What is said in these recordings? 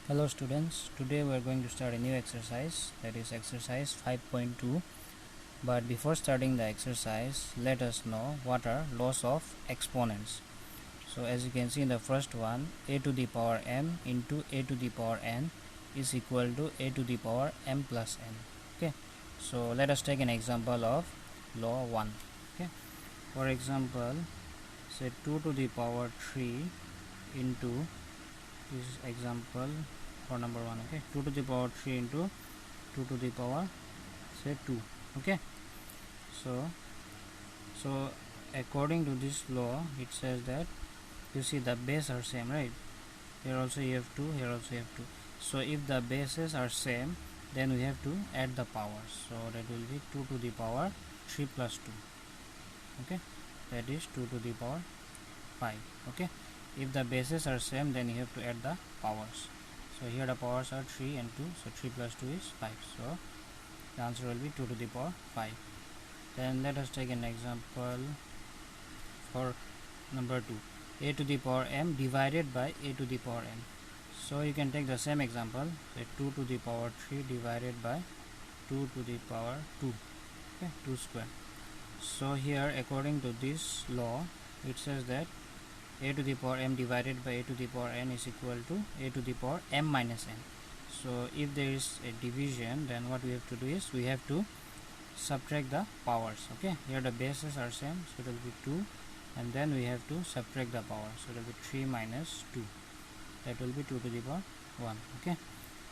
Hello students, today we are going to start a new exercise, that is exercise 5.2. But before starting the exercise, let us know what are laws of exponents. So as you can see in the first one, a to the power m into a to the power n is equal to a to the power m plus n. Okay, so let us take an example of law 1. Okay, for example, say 2 to the power 3 into, this is example for number 1. Okay, 2 to the power 3 into 2 to the power say 2. Okay, so according to this law, it says that, you see, the base are same, right? Here also you have 2, here also you have 2. So if the bases are same, then we have to add the powers. So that will be 2 to the power 3 plus 2. Okay, that is 2 to the power 5. Okay, if the bases are same, then you have to add the powers. So here the powers are 3 and 2, so 3 plus 2 is 5. So the answer will be 2 to the power 5. Then let us take an example for number 2, a to the power m divided by a to the power n. So you can take the same example, say 2 to the power 3 divided by 2 to the power 2. Okay, 2 square. So here according to this law, it says that a to the power m divided by a to the power n is equal to a to the power m minus n. So if there is a division, then what we have to do is we have to subtract the powers. Okay, here the bases are same, so it will be 2, and then we have to subtract the power, so it will be 3 minus 2, that will be 2 to the power 1. Okay,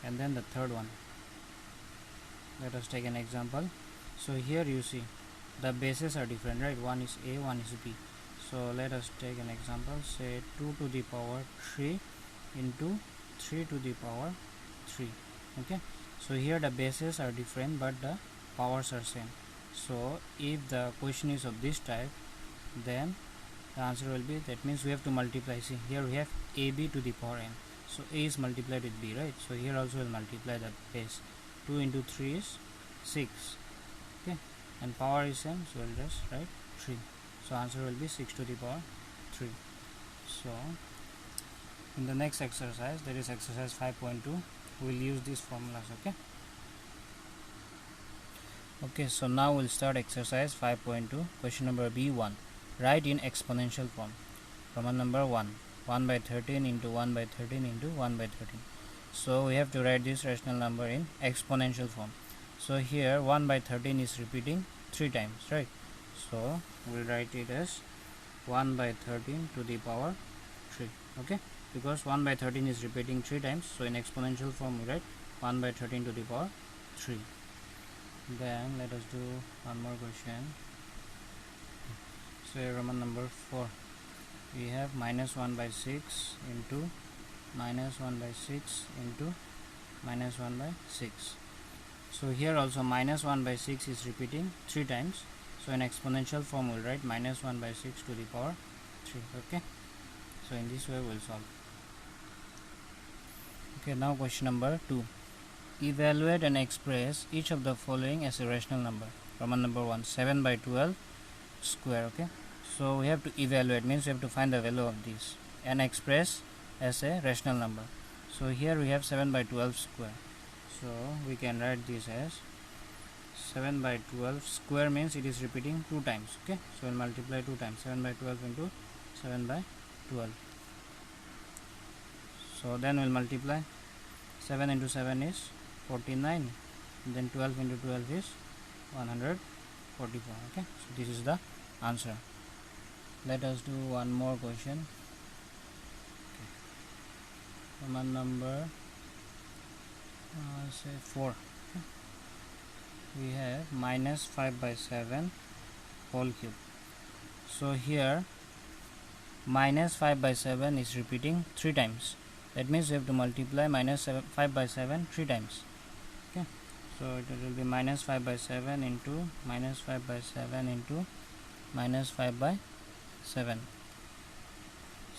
and then the third one, let us take an example. So here you see the bases are different, right? One is a, one is b. So let us take an example, say 2 to the power 3 into 3 to the power 3. Okay, so here the bases are different but the powers are same. So if the question is of this type, then the answer will be, that means we have to multiply. See, here we have ab to the power n, so a is multiplied with b, right? So here also we'll multiply the base. 2 into 3 is 6. Okay, and power is same, so we'll just write 3. So answer will be 6 to the power 3. So in the next exercise, that is exercise 5.2, we'll use these formulas. Okay, so now we'll start exercise 5.2. Question number B1, write in exponential form. Roman number 1, 1 by 13 into 1 by 13 into 1 by 13. So we have to write this rational number in exponential form. So here 1 by 13 is repeating 3 times, right? So we'll write it as 1 by 13 to the power 3. Okay, because 1 by 13 is repeating 3 times, so in exponential form we write 1 by 13 to the power 3. Then let us do one more question. So Roman number 4, we have minus 1 by 6 into minus 1 by 6 into minus 1 by 6. So here also minus 1 by 6 is repeating 3 times, so in exponential form we'll write minus 1 by 6 to the power 3. Okay, so in this way we'll solve. Okay, now question number 2, evaluate and express each of the following as a rational number. Roman number 1, 7 by 12 square. Okay, so we have to evaluate, means we have to find the value of this, and express as a rational number. So here we have 7 by 12 square, so we can write this as 7 by 12 square, means it is repeating 2 times. Okay, so we'll multiply 2 times, 7 by 12 into 7 by 12. So then we'll multiply, 7 into 7 is 49, and then 12 into 12 is 144. Okay, so this is the answer. Let us do one more question. Roman number say 4. Okay, we have minus 5 by 7 whole cube. So here minus 5 by 7 is repeating 3 times, that means we have to multiply minus 5 by 7 3 times. Okay, so it will be minus 5 by 7 into minus 5 by 7 into minus 5 by 7.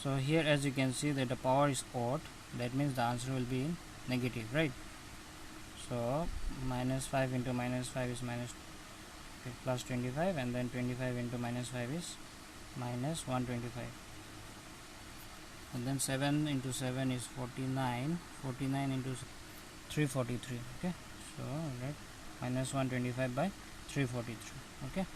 So here as you can see that the power is odd, that means the answer will be in negative, right? So minus 5 into minus 5 is minus plus 25, and then 25 into minus 5 is minus 125. and then 7 into 7 is 49. 49 into 343. Okay, so let minus 125 by 343. Okay,